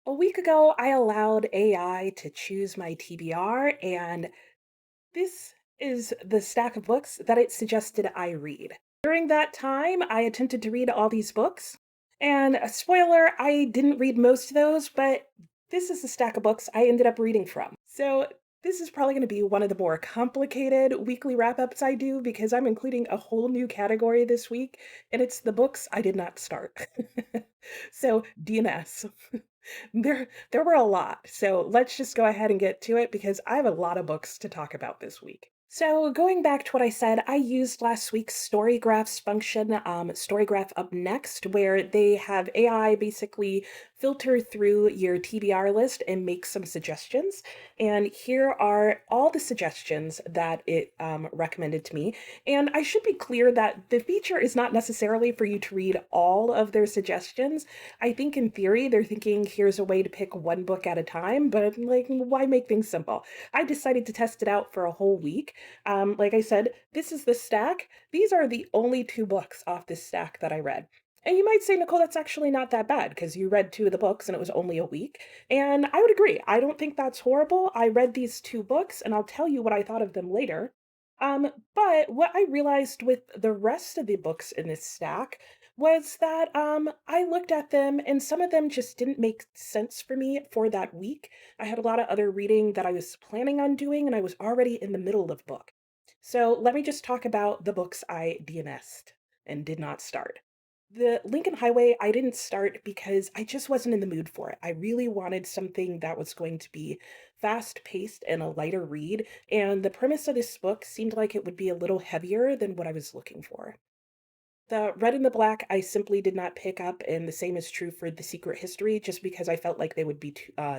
A week ago, I allowed AI to choose my TBR, and this is the stack of books that it suggested I read. During that time, I attempted to read all these books, and a spoiler, I didn't read most of those, but this is the stack of books I ended up reading from. So, this is probably going to be one of the more complicated weekly wrap ups I do because I'm including a whole new category this week, and it's the books I did not start. So, DNS. There were a lot, so let's just go ahead and get to it because I have a lot of books to talk about this week. So going back to what I said, I used last week's Storygraphs function, Storygraph Up Next, where they have AI basically filter through your TBR list and make some suggestions. And here are all the suggestions that it recommended to me. And I should be clear that the feature is not necessarily for you to read all of their suggestions. I think in theory, they're thinking here's a way to pick one book at a time, but like, why make things simple? I decided to test it out for a whole week. Like I said, this is the stack. These are the only two books off this stack that I read. And you might say, Nicole, that's actually not that bad because you read two of the books and it was only a week. And I would agree. I don't think that's horrible. I read these two books and I'll tell you what I thought of them later. But what I realized with the rest of the books in this stack was that I looked at them and some of them just didn't make sense for me for that week. I had a lot of other reading that I was planning on doing, and I was already in the middle of book. So let me just talk about the books I DNS'd and did not start. The Lincoln Highway, I didn't start because I just wasn't in the mood for it. I really wanted something that was going to be fast paced and a lighter read, and the premise of this book seemed like it would be a little heavier than what I was looking for. The Red and the Black, I simply did not pick up, and the same is true for The Secret History, just because I felt like they would be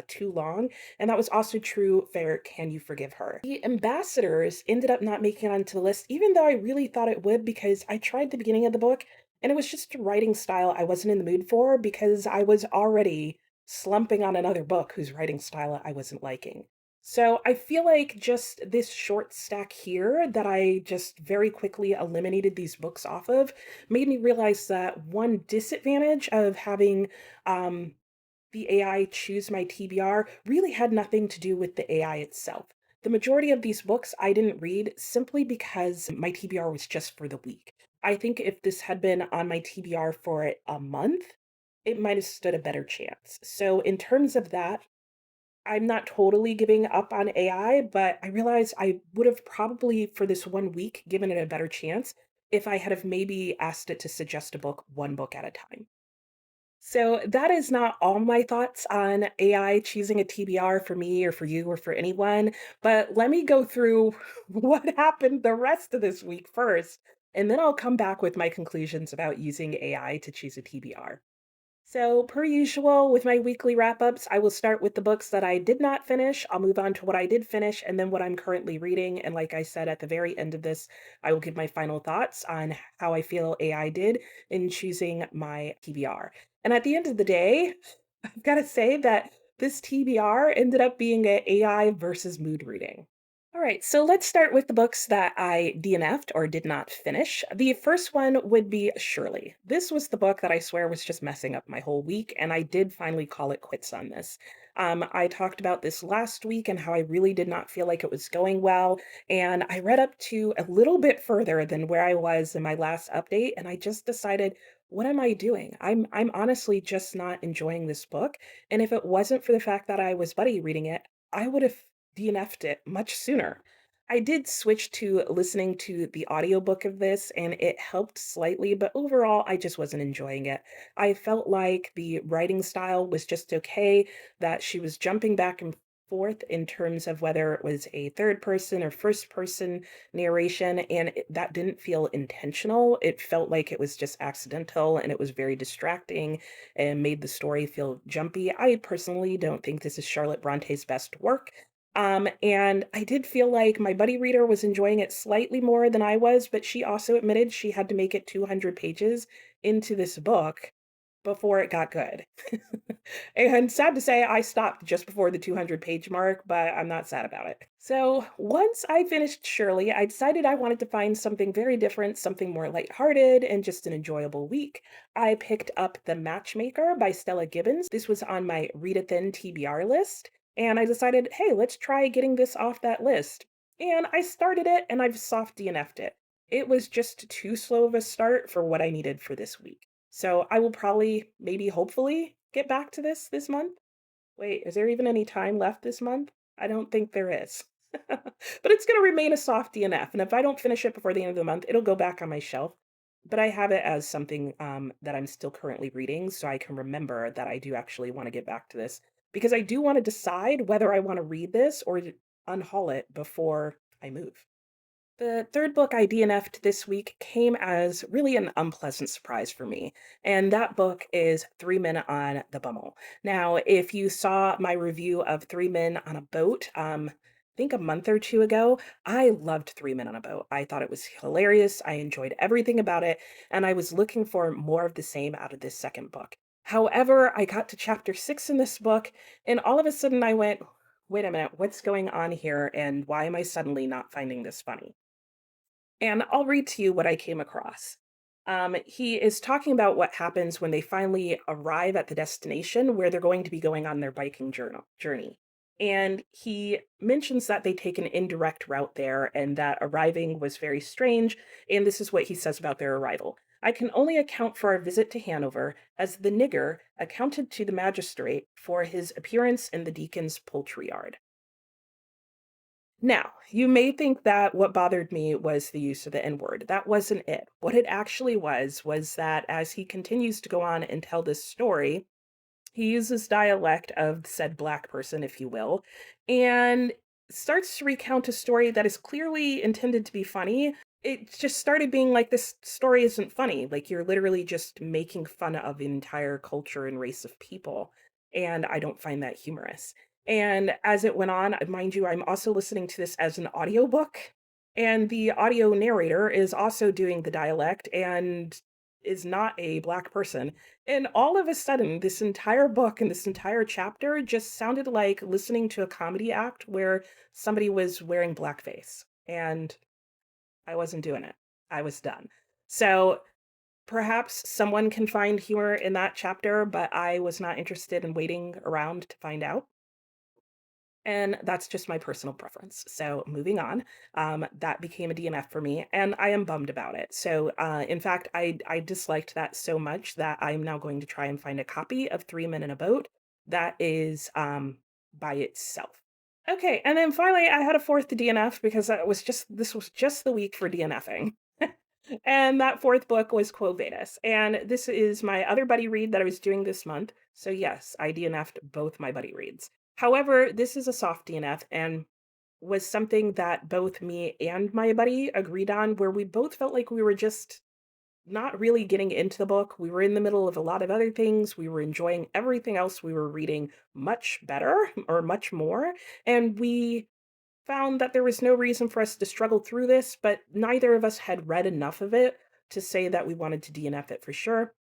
too long. And that was also true for Can You Forgive Her? The Ambassadors ended up not making it onto the list, even though I really thought it would, because I tried the beginning of the book, and it was just a writing style I wasn't in the mood for because I was already slumping on another book whose writing style I wasn't liking. So I feel like just this short stack here that I just very quickly eliminated these books off of made me realize that one disadvantage of having the AI choose my TBR really had nothing to do with the AI itself. The majority of these books I didn't read simply because my TBR was just for the week. I think if this had been on my TBR for a month, it might have stood a better chance. So, in terms of that, I'm not totally giving up on AI, but I realize I would have probably, for this one week, given it a better chance if I had have maybe asked it to suggest a book, one book at a time. So that is not all my thoughts on AI choosing a TBR for me or for you or for anyone, but let me go through what happened the rest of this week first, and then I'll come back with my conclusions about using AI to choose a TBR. So, per usual, with my weekly wrap ups, I will start with the books that I did not finish. I'll move on to what I did finish and then what I'm currently reading. And like I said at the very end of this, I will give my final thoughts on how I feel AI did in choosing my TBR. And at the end of the day, I've got to say that this TBR ended up being a AI versus mood reading. All right, so let's start with the books that I DNF'd or did not finish. The first one would be Shirley. This was the book that I swear was just messing up my whole week, and I did finally call it quits on this. I talked about this last week and how I really did not feel like it was going well, and I read up to a little bit further than where I was in my last update, and I just decided, what am I doing? I'm honestly just not enjoying this book, and if it wasn't for the fact that I was buddy reading it, I would have DNF'd it much sooner. I did switch to listening to the audiobook of this and it helped slightly, but overall, I just wasn't enjoying it. I felt like the writing style was just okay, that she was jumping back and forth in terms of whether it was a third person or first person narration, and that didn't feel intentional. It felt like it was just accidental and it was very distracting and made the story feel jumpy. I personally don't think this is Charlotte Bronte's best work. And I did feel like my buddy reader was enjoying it slightly more than I was, but she also admitted she had to make it 200 pages into this book. before it got good. And sad to say, I stopped just before the 200-page mark, but I'm not sad about it. So once I finished Shirley, I decided I wanted to find something very different, something more lighthearted, and just an enjoyable week. I picked up The Matchmaker by Stella Gibbons. This was on my Read It Then TBR list, and I decided, hey, let's try getting this off that list. And I started it, and I've soft DNF'd it. It was just too slow of a start for what I needed for this week. So I will probably, maybe, hopefully, get back to this month. Wait, is there even any time left this month? I don't think there is. But it's going to remain a soft DNF. And if I don't finish it before the end of the month, it'll go back on my shelf. But I have it as something that I'm still currently reading, so I can remember that I do actually want to get back to this. Because I do want to decide whether I want to read this or unhaul it before I move. The third book I DNF'd this week came as really an unpleasant surprise for me, and that book is Three Men on the Bummel. Now, if you saw my review of Three Men on a Boat, I think a month or two ago, I loved Three Men on a Boat. I thought it was hilarious. I enjoyed everything about it, and I was looking for more of the same out of this second book. However, I got to chapter 6 in this book, and all of a sudden I went, wait a minute, what's going on here, and why am I suddenly not finding this funny? And I'll read to you what I came across. He is talking about what happens when they finally arrive at the destination where they're going to be going on their biking journey. And he mentions that they take an indirect route there and that arriving was very strange. And this is what he says about their arrival. I can only account for our visit to Hanover as the nigger accounted to the magistrate for his appearance in the deacon's poultry yard. Now, you may think that what bothered me was the use of the N word. That wasn't it. What it actually was that as he continues to go on and tell this story, he uses dialect of said black person, if you will, and starts to recount a story that is clearly intended to be funny. It just started being like, this story isn't funny. Like, you're literally just making fun of an entire culture and race of people. And I don't find that humorous. And as it went on, mind you, I'm also listening to this as an audiobook. And the audio narrator is also doing the dialect and is not a black person. And all of a sudden, this entire book and this entire chapter just sounded like listening to a comedy act where somebody was wearing blackface. And I wasn't doing it. I was done. So perhaps someone can find humor in that chapter, but I was not interested in waiting around to find out. And that's just my personal preference. So moving on, that became a DNF for me, and I am bummed about it. So in fact, I disliked that so much that I'm now going to try and find a copy of Three Men in a Boat that is by itself. Okay, and then finally, I had a fourth to DNF because this was just the week for DNFing. And that fourth book was Quo Vadis. And this is my other buddy read that I was doing this month. So yes, I DNF'd both my buddy reads. However, this is a soft DNF and was something that both me and my buddy agreed on, where we both felt like we were just not really getting into the book. We were in the middle of a lot of other things. We were enjoying everything else we were reading much better or much more. And we found that there was no reason for us to struggle through this, but neither of us had read enough of it to say that we wanted to DNF it for sure.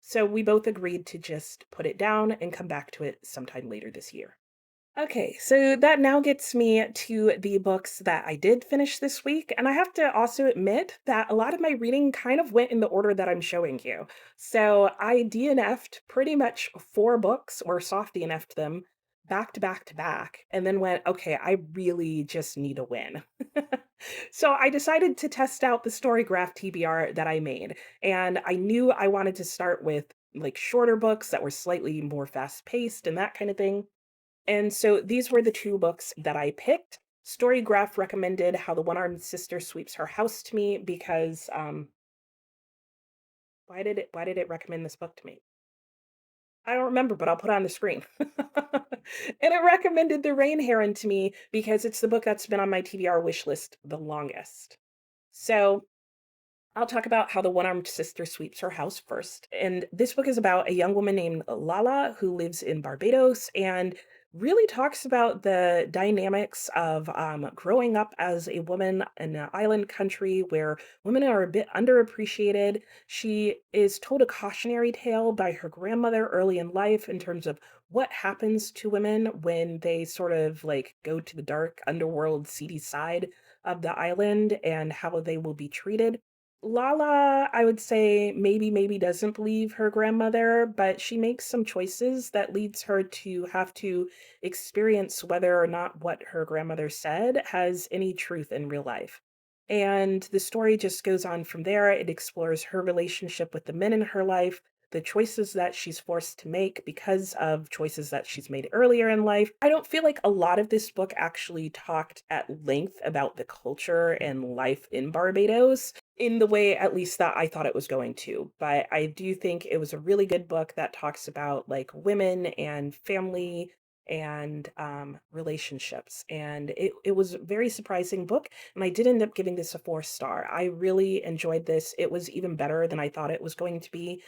So we both agreed to just put it down and come back to it sometime later this year. Okay, so that now gets me to the books that I did finish this week. And I have to also admit that a lot of my reading kind of went in the order that I'm showing you. So I DNF'd pretty much 4 books, or soft DNF'd them, back to back to back, and then went, okay, I really just need a win. So I decided to test out the Storygraph TBR that I made. And I knew I wanted to start with like shorter books that were slightly more fast paced and that kind of thing. And so these were the 2 books that I picked. Storygraph recommended How the One-Armed Sister Sweeps Her House to me because why did it recommend this book to me? I don't remember, but I'll put it on the screen. And it recommended The Rain Heron to me because it's the book that's been on my TBR wish list the longest. So I'll talk about How the One-Armed Sister Sweeps Her House first. And this book is about a young woman named Lala who lives in Barbados, and really talks about the dynamics of growing up as a woman in an island country where women are a bit underappreciated. She is told a cautionary tale by her grandmother early in life in terms of what happens to women when they sort of like go to the dark underworld, seedy side of the island and how they will be treated. Lala, I would say maybe doesn't believe her grandmother, but she makes some choices that leads her to have to experience whether or not what her grandmother said has any truth in real life. And the story just goes on from there. It explores her relationship with the men in her life, the choices that she's forced to make because of choices that she's made earlier in life. I don't feel like a lot of this book actually talked at length about the culture and life in Barbados in the way at least that I thought it was going to. But I do think it was a really good book that talks about like women and family and relationships. And it was a very surprising book. And I did end up giving this a 4 star. I really enjoyed this. It was even better than I thought it was going to be,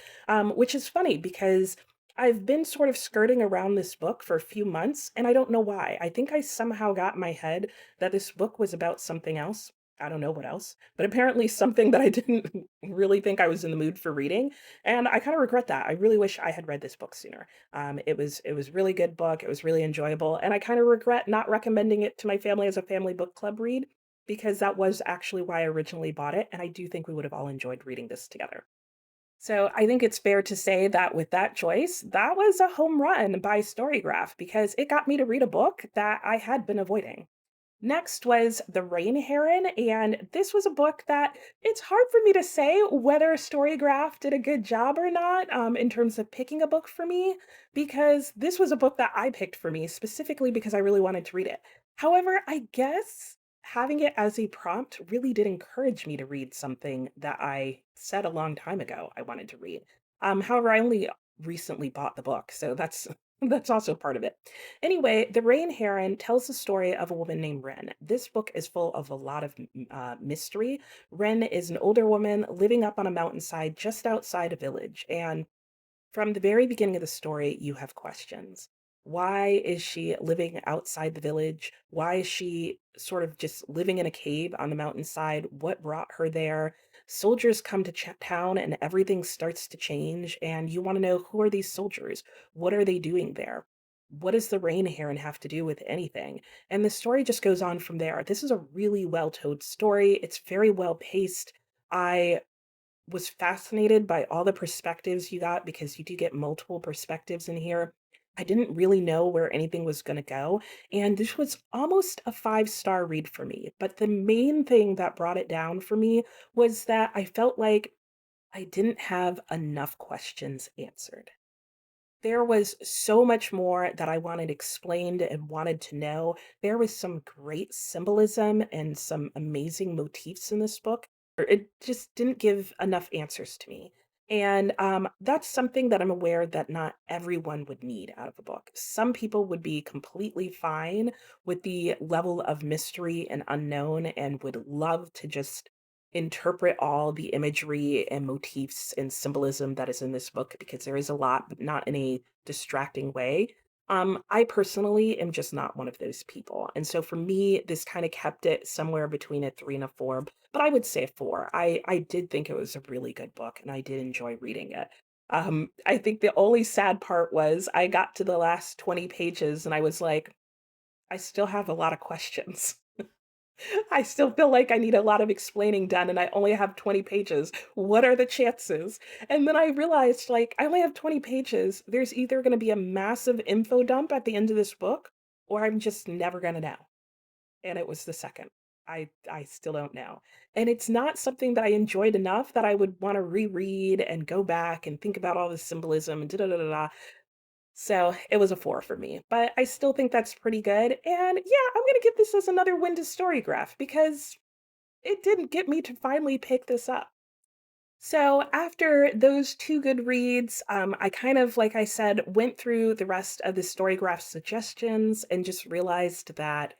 which is funny because I've been sort of skirting around this book for a few months, and I don't know why. I think I somehow got in my head that this book was about something else. I don't know what else, but apparently something that I didn't really think I was in the mood for reading. And I kind of regret that. I really wish I had read this book sooner. It was really good book. It was really enjoyable, and I kind of regret not recommending it to my family as a family book club read because that was actually why I originally bought it, and I do think we would have all enjoyed reading this together. So I think it's fair to say that with that choice, that was a home run by Storygraph because it got me to read a book that I had been avoiding. Next was The Rain Heron, and this was a book that it's hard for me to say whether Storygraph did a good job or not in terms of picking a book for me, because this was a book that I picked for me specifically because I really wanted to read it. However, I guess having it as a prompt really did encourage me to read something that I said a long time ago I wanted to read. However, I only recently bought the book, so that's that's also part of it. Anyway, The Rain Heron tells the story of a woman named Wren. This book is full of a lot of mystery. Wren is an older woman living up on a mountainside just outside a village, and from the very beginning of the story, you have questions. Why is she living outside the village? Why is she sort of just living in a cave on the mountainside? What brought her there? Soldiers come to town and everything starts to change, and you want to know, who are these soldiers? What are they doing there? What does the rain heron have to do with anything? And the story just goes on from there. This is a really well told story. It's very well paced. I was fascinated by all the perspectives you got because you do get multiple perspectives in here. I didn't really know where anything was going to go, and this was almost a 5 star read for me. But the main thing that brought it down for me was that I felt like I didn't have enough questions answered. There was so much more that I wanted explained and wanted to know. There was some great symbolism and some amazing motifs in this book. It just didn't give enough answers to me. And that's something that I'm aware that not everyone would need out of a book. Some people would be completely fine with the level of mystery and unknown and would love to just interpret all the imagery and motifs and symbolism that is in this book because there is a lot, but not in a distracting way. I personally am just not one of those people. And so for me, this kind of kept it somewhere between a 3 and a 4, but I would say a 4. I did think it was a really good book and I did enjoy reading it. I think the only sad part was I got to the last 20 pages and I was like, I still have a lot of questions. I still feel like I need a lot of explaining done and I only have 20 pages. What are the chances? And then I realized, like, I only have 20 pages. There's either going to be a massive info dump at the end of this book, or I'm just never going to know. And it was the second. I still don't know. And it's not something that I enjoyed enough that I would want to reread and go back and think about all the symbolism and da da da da. Da. So it was a 4 for me, but I still think that's pretty good. And yeah, I'm going to give this as another win to Storygraph because it didn't get me to finally pick this up. So after those 2 good reads, I kind of, like I said, went through the rest of the Storygraph suggestions and just realized that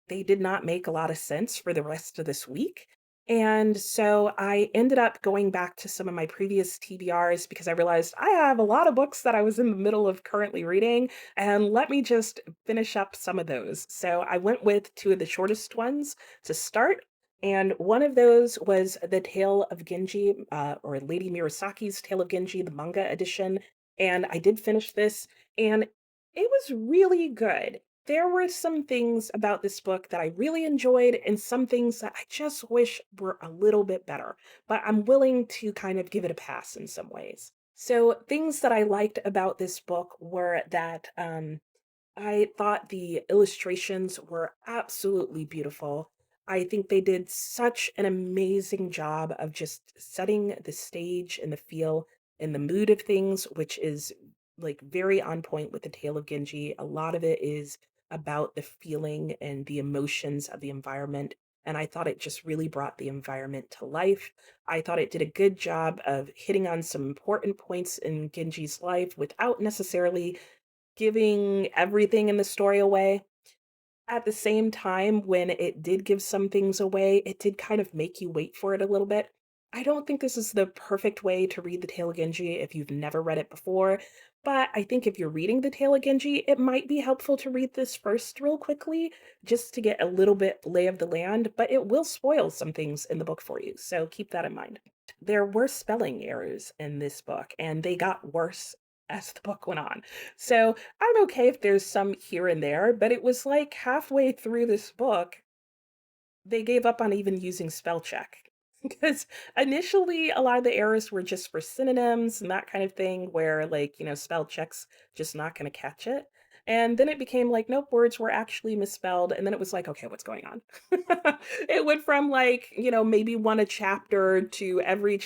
they did not make a lot of sense for the rest of this week. And so I ended up going back to some of my previous TBRs because I realized I have a lot of books that I was in the middle of currently reading, and let me just finish up some of those. So I went with two of the shortest ones to start. And one of those was The Tale of Genji, or Lady Murasaki's Tale of Genji, the manga edition. And I did finish this, and it was really good. There were some things about this book that I really enjoyed and some things that I just wish were a little bit better, but I'm willing to kind of give it a pass in some ways. So, things that I liked about this book were that I thought the illustrations were absolutely beautiful. I think they did such an amazing job of just setting the stage and the feel and the mood of things, which is like very on point with the Tale of Genji. A lot of it is about the feeling and the emotions of the environment. And I thought it just really brought the environment to life. I thought it did a good job of hitting on some important points in Genji's life without necessarily giving everything in the story away. At the same time, when it did give some things away, it did kind of make you wait for it a little bit. I don't think this is the perfect way to read The Tale of Genji if you've never read it before, but I think if you're reading The Tale of Genji, it might be helpful to read this first real quickly just to get a little bit lay of the land, but it will spoil some things in the book for you, so keep that in mind. There were spelling errors in this book, and they got worse as the book went on. So I'm okay if there's some here and there, but it was like halfway through this book, they gave up on even using spell check. Because initially, a lot of the errors were just for synonyms and that kind of thing, where, like, spell check's just not going to catch it. And then it became like, nope, words were actually misspelled. And then it was like, okay, what's going on? It went from like, maybe one a chapter to every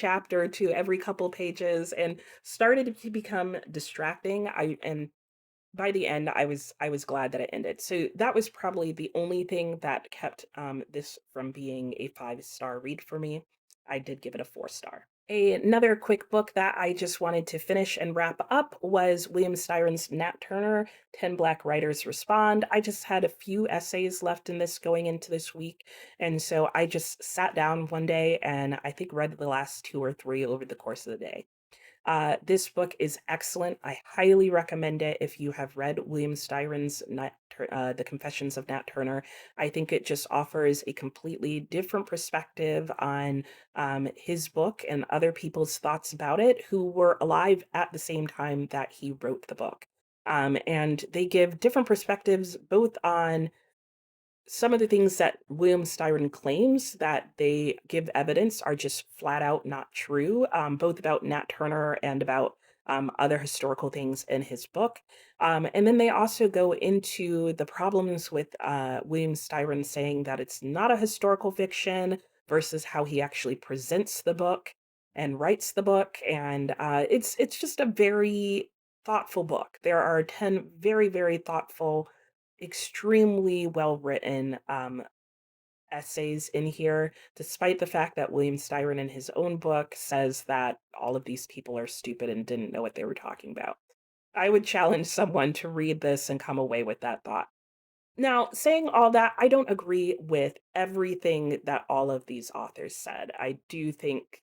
couple pages and started to become distracting. And by the end, I was glad that it ended. So that was probably the only thing that kept this from being a 5-star read for me. I did give it a 4-star. Another quick book that I just wanted to finish and wrap up was William Styron's Nat Turner, 10 Black Writers Respond. I just had a few essays left in this going into this week, and so I just sat down one day and I think read the last two or three over the course of the day. This book is excellent. I highly recommend it if you have read William Styron's The Confessions of Nat Turner. I think it just offers a completely different perspective on his book and other people's thoughts about it who were alive at the same time that he wrote the book. And they give different perspectives both on some of the things that William Styron claims that they give evidence are just flat out not true, both about Nat Turner and about other historical things in his book. And then they also go into the problems with William Styron saying that it's not a historical fiction versus how he actually presents the book and writes the book. And it's just a very thoughtful book. There are 10 very, very thoughtful, extremely well written essays in here, despite the fact that William Styron in his own book says that all of these people are stupid and didn't know what they were talking about. I would challenge someone to read this and come away with that thought. Now, saying all that, I don't agree with everything that all of these authors said. I do think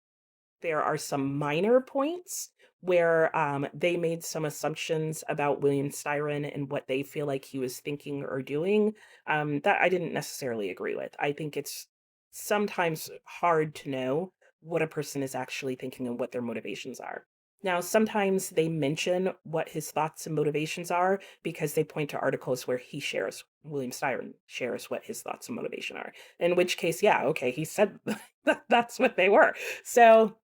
there are some minor points where they made some assumptions about William Styron and what they feel like he was thinking or doing that I didn't necessarily agree with. I think it's sometimes hard to know what a person is actually thinking and what their motivations are. Now, sometimes they mention what his thoughts and motivations are because they point to articles where William Styron shares what his thoughts and motivation are. In which case, yeah, okay, he said that's what they were. So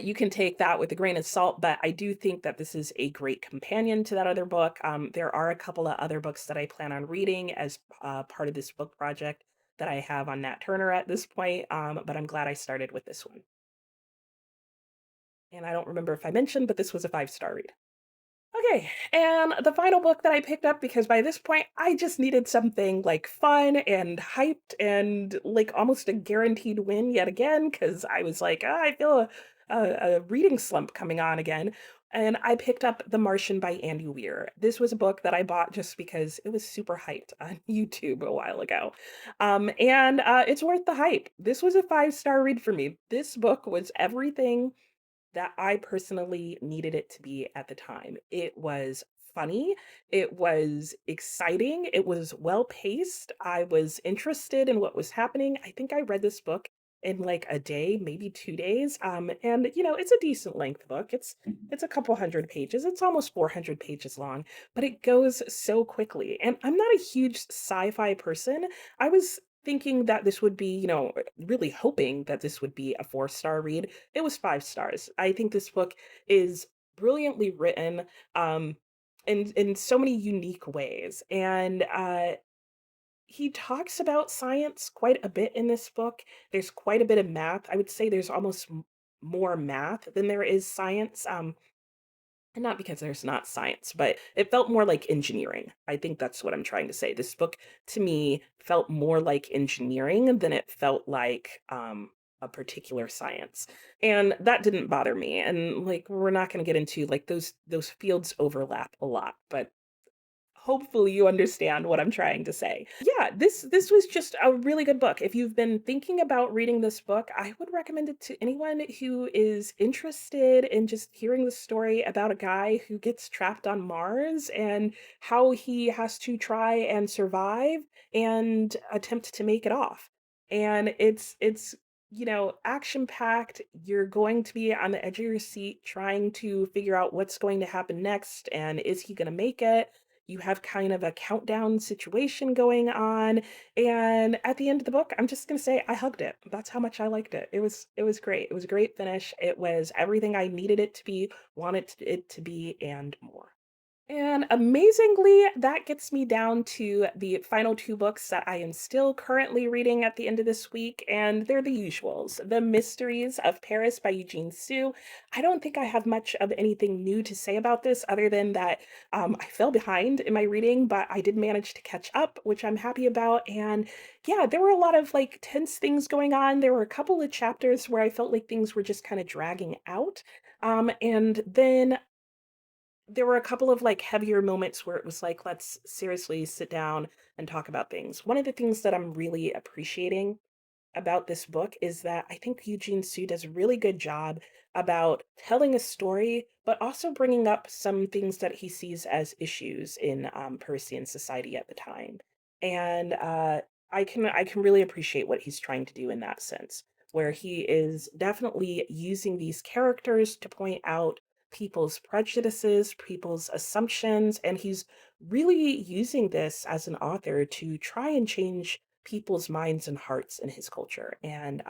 you can take that with a grain of salt, but I do think that this is a great companion to that other book. There are a couple of other books that I plan on reading as part of this book project that I have on Nat Turner at this point, but I'm glad I started with this one. And I don't remember if I mentioned, but this was a 5-star read. Okay, and the final book that I picked up because by this point I just needed something like fun and hyped and like almost a guaranteed win yet again because I was like, "Ah, I feel a reading slump coming on again," and I picked up The Martian by Andy Weir. This was a book that I bought just because it was super hyped on YouTube a while ago. And it's worth the hype. This was a 5-star read for me. This book was everything that I personally needed it to be at the time. It was funny, it was exciting, it was well paced. I was interested in what was happening. I think I read this book in like a day, maybe 2 days. And it's a decent length book. It's a couple hundred pages. It's almost 400 pages long, but it goes so quickly. And I'm not a huge sci-fi person. I was thinking that this would be, really hoping that this would be a 4-star read. It was 5 stars. I think this book is brilliantly written, in so many unique ways. And he talks about science quite a bit in this book. There's quite a bit of math. I would say there's almost more math than there is science. And not because there's not science, but it felt more like engineering. I think that's what I'm trying to say. This book to me felt more like engineering than it felt like a particular science. And that didn't bother me. And like we're not going to get into like those fields overlap a lot, but hopefully you understand what I'm trying to say. Yeah, this was just a really good book. If you've been thinking about reading this book, I would recommend it to anyone who is interested in just hearing the story about a guy who gets trapped on Mars and how he has to try and survive and attempt to make it off. And it's action packed. You're going to be on the edge of your seat trying to figure out what's going to happen next and is he going to make it? You have kind of a countdown situation going on, and at the end of the book, I'm just going to say I hugged it. That's how much I liked it. It was great. It was a great finish. It was everything I needed it to be, wanted it to be, and more. And amazingly, that gets me down to the final 2 books that I am still currently reading at the end of this week, and they're the usuals. The Mysteries of Paris by Eugene Sue. I don't think I have much of anything new to say about this other than that I fell behind in my reading, but I did manage to catch up, which I'm happy about. And yeah, there were a lot of like tense things going on. There were a couple of chapters where I felt like things were just kind of dragging out. And then there were a couple of like heavier moments where it was like, let's seriously sit down and talk about things. One of the things that I'm really appreciating about this book is that I think Eugene Sue does a really good job about telling a story, but also bringing up some things that he sees as issues in Parisian society at the time. And I can really appreciate what he's trying to do in that sense, where he is definitely using these characters to point out people's prejudices, people's assumptions, and he's really using this as an author to try and change people's minds and hearts in his culture. And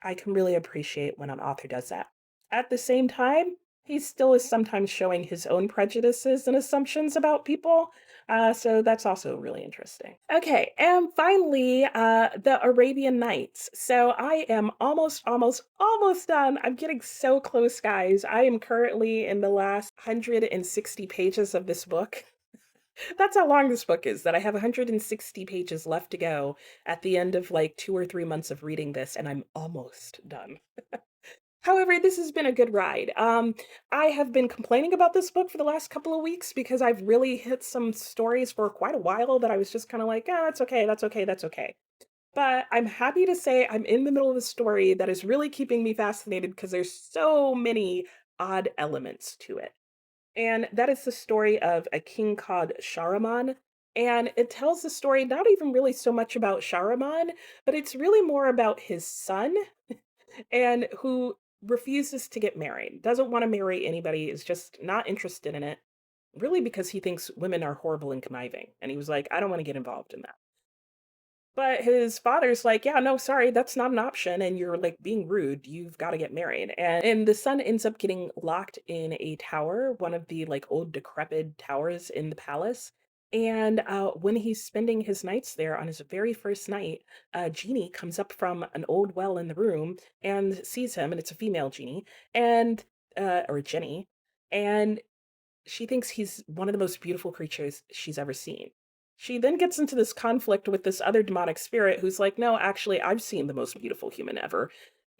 I can really appreciate when an author does that. At the same time, he still is sometimes showing his own prejudices and assumptions about people. So that's also really interesting. Okay, and finally, the Arabian Nights. So I am almost done. I'm getting so close, guys. I am currently in the last 160 pages of this book. That's how long this book is, that I have 160 pages left to go at the end of like 2 or 3 months of reading this, and I'm almost done. However, this has been a good ride. I have been complaining about this book for the last couple of weeks because I've really hit some stories for quite a while that I was just kind of like, oh, that's okay, that's okay, that's okay. But I'm happy to say I'm in the middle of a story that is really keeping me fascinated because there's so many odd elements to it. And that is the story of a king called Shahraman. And it tells the story not even really so much about Shahraman, but it's really more about his son and who refuses to get married, doesn't want to marry anybody, is just not interested in it, really because he thinks women are horrible and conniving. And he was like, I don't want to get involved in that. But his father's like, yeah, no, sorry, that's not an option. And you're like being rude. You've got to get married. And the son ends up getting locked in a tower, one of the like old decrepit towers in the palace. And when he's spending his nights there on his very first night, a genie comes up from an old well in the room and sees him, and it's a female genie, and or Jenny, and she thinks he's one of the most beautiful creatures she's ever seen. She then gets into this conflict with this other demonic spirit who's like, no, actually, I've seen the most beautiful human ever.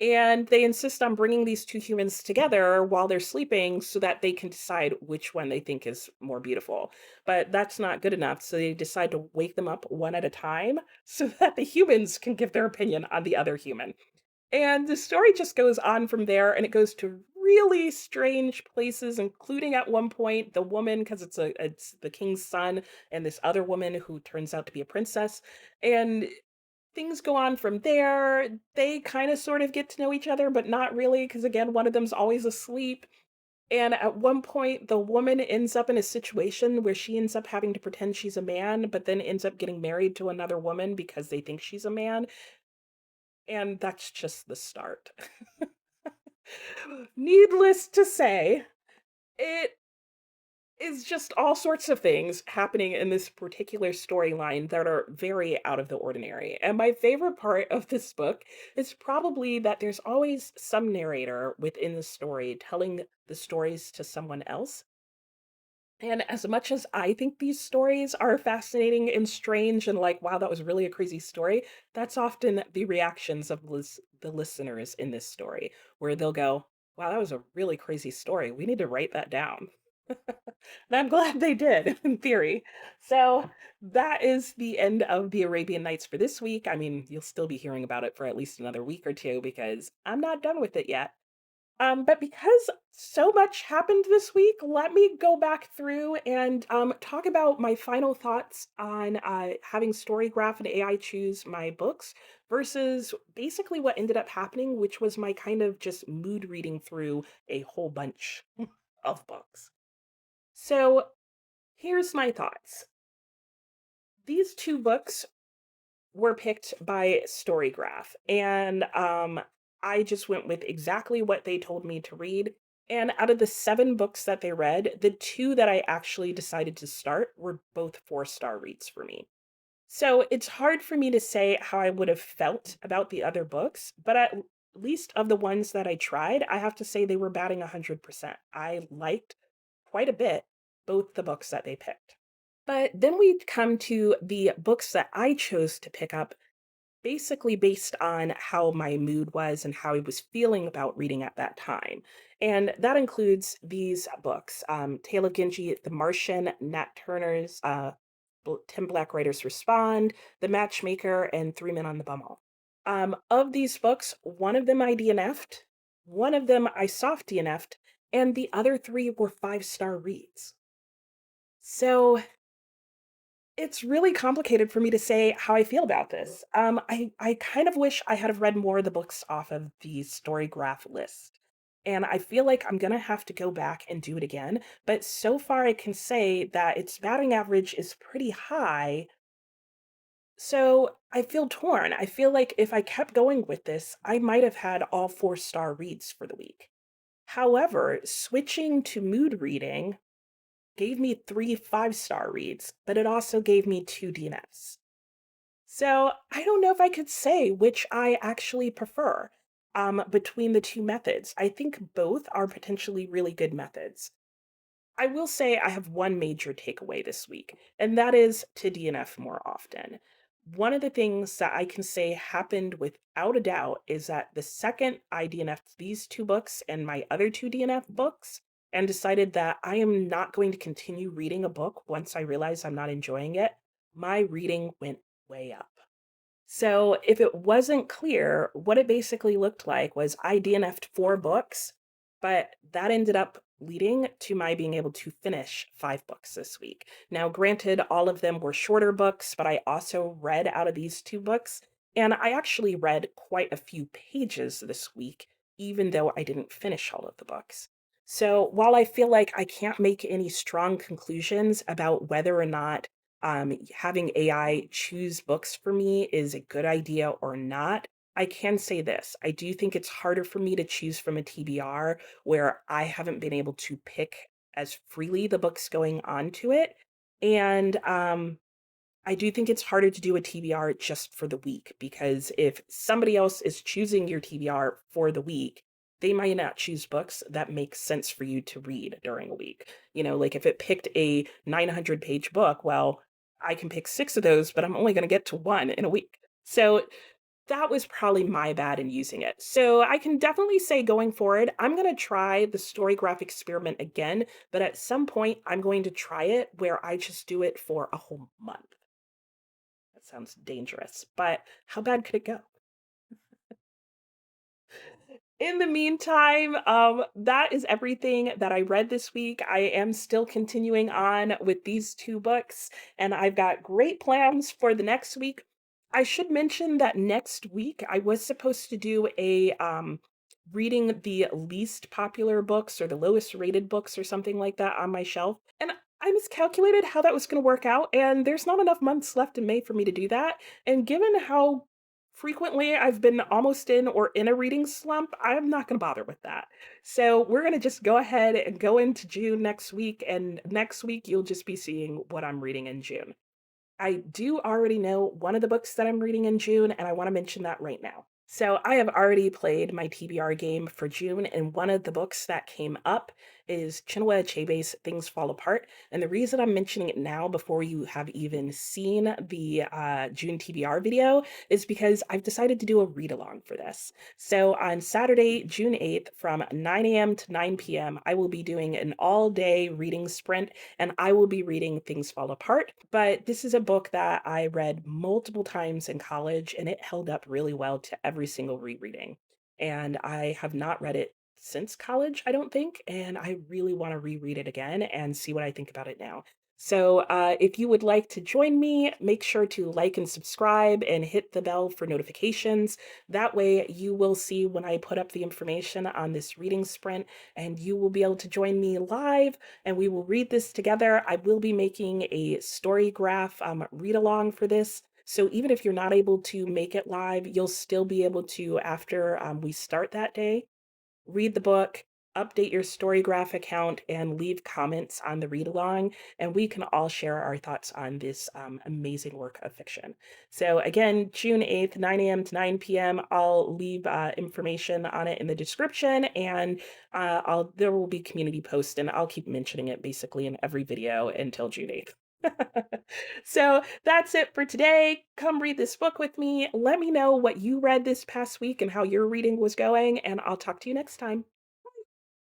And they insist on bringing these two humans together while they're sleeping so that they can decide which one they think is more beautiful. But that's not good enough. So they decide to wake them up one at a time so that the humans can give their opinion on the other human. And the story just goes on from there, and it goes to really strange places, including at one point the woman, because it's the king's son, and this other woman who turns out to be a princess. And things go on from there. They kind of sort of get to know each other, but not really, because again, one of them's always asleep. And at one point, the woman ends up in a situation where she ends up having to pretend she's a man, but then ends up getting married to another woman because they think she's a man. And that's just the start. Needless to say, it is just all sorts of things happening in this particular storyline that are very out of the ordinary. And my favorite part of this book is probably that there's always some narrator within the story telling the stories to someone else. And as much as I think these stories are fascinating and strange and like, wow, that was really a crazy story, that's often the reactions of the listeners in this story, where they'll go, wow, that was a really crazy story. We need to write that down. And I'm glad they did, in theory. So that is the end of the Arabian Nights for this week. I mean, you'll still be hearing about it for at least another week or two because I'm not done with it yet. But because so much happened this week, let me go back through and talk about my final thoughts on having Storygraph and AI choose my books versus basically what ended up happening, which was my kind of just mood reading through a whole bunch of books. So here's my thoughts. These two books were picked by Storygraph, and I just went with exactly what they told me to read. And out of the 7 books that they read, the 2 that I actually decided to start were both 4-star reads for me. So it's hard for me to say how I would have felt about the other books, but at least of the ones that I tried, I have to say they were batting 100%. I liked quite a bit both the books that they picked. But then we come to the books that I chose to pick up basically based on how my mood was and how I was feeling about reading at that time. And that includes these books Tale of Genji, The Martian, Nat Turner's 10 Black Writers Respond, The Matchmaker, and Three Men on the Bummel. Of these books, one of them I DNF'd, one of them I soft DNF'd, and the other 3 were 5-star reads. So it's really complicated for me to say how I feel about this. I kind of wish I had have read more of the books off of the Storygraph list. And I feel like I'm gonna have to go back and do it again. But so far, I can say that its batting average is pretty high. So I feel torn. I feel like if I kept going with this, I might have had all 4-star reads for the week. However, switching to mood reading gave me 3 5-star reads, but it also gave me 2 DNFs. So I don't know if I could say which I actually prefer between the two methods. I think both are potentially really good methods. I will say I have one major takeaway this week, and that is to DNF more often. One of the things that I can say happened without a doubt is that the second I DNF'd these 2 books and my other 2 DNF books, and decided that I am not going to continue reading a book once I realize I'm not enjoying it, my reading went way up. So if it wasn't clear, what it basically looked like was I DNF'd 4 books, but that ended up leading to my being able to finish 5 books this week. Now, granted, all of them were shorter books, but I also read out of these 2 books, and I actually read quite a few pages this week, even though I didn't finish all of the books. So while I feel like I can't make any strong conclusions about whether or not having AI choose books for me is a good idea or not, I can say this. I do think it's harder for me to choose from a TBR where I haven't been able to pick as freely the books going onto it. And I do think it's harder to do a TBR just for the week because if somebody else is choosing your TBR for the week, they might not choose books that make sense for you to read during a week. You know, like if it picked a 900-page book, well, I can pick 6 of those, but I'm only going to get to one in a week. So That was probably my bad in using it. So I can definitely say going forward, I'm going to try the story graph experiment again, but at some point I'm going to try it where I just do it for a whole month. That sounds dangerous, but how bad could it go? In the meantime, that is everything that I read this week. I am still continuing on with these two books, and I've got great plans for the next week. I should mention that next week I was supposed to do a reading the least popular books or the lowest rated books or something like that on my shelf. And I miscalculated how that was going to work out, and there's not enough months left in May for me to do that. And given how frequently I've been almost in or in a reading slump, I'm not going to bother with that. So we're going to just go ahead and go into June next week. And next week, you'll just be seeing what I'm reading in June. I do already know one of the books that I'm reading in June, and I want to mention that right now. So I have already played my TBR game for June, and one of the books that came up is Chinua Achebe's Things Fall Apart. And the reason I'm mentioning it now before you have even seen the June TBR video is because I've decided to do a read along for this. So on Saturday, June 8th, from 9 a.m. to 9 p.m., I will be doing an all day reading sprint, and I will be reading Things Fall Apart. But this is a book that I read multiple times in college, and it held up really well to every single rereading. And I have not read it since college, I don't think, and I really want to reread it again and see what I think about it now. So, if you would like to join me, make sure to like and subscribe and hit the bell for notifications. That way, you will see when I put up the information on this reading sprint, and you will be able to join me live and we will read this together. I will be making a story graph read along for this. So even if you're not able to make it live, you'll still be able to, after we start that day, read the book, update your Storygraph account, and leave comments on the read along, and we can all share our thoughts on this amazing work of fiction. So, again, June 8th, 9 a.m. to 9 p.m., I'll leave information on it in the description, and there will be community posts, and I'll keep mentioning it basically in every video until June 8th. So that's it for today. Come read this book with me. Let me know what you read this past week and how your reading was going, and I'll talk to you next time.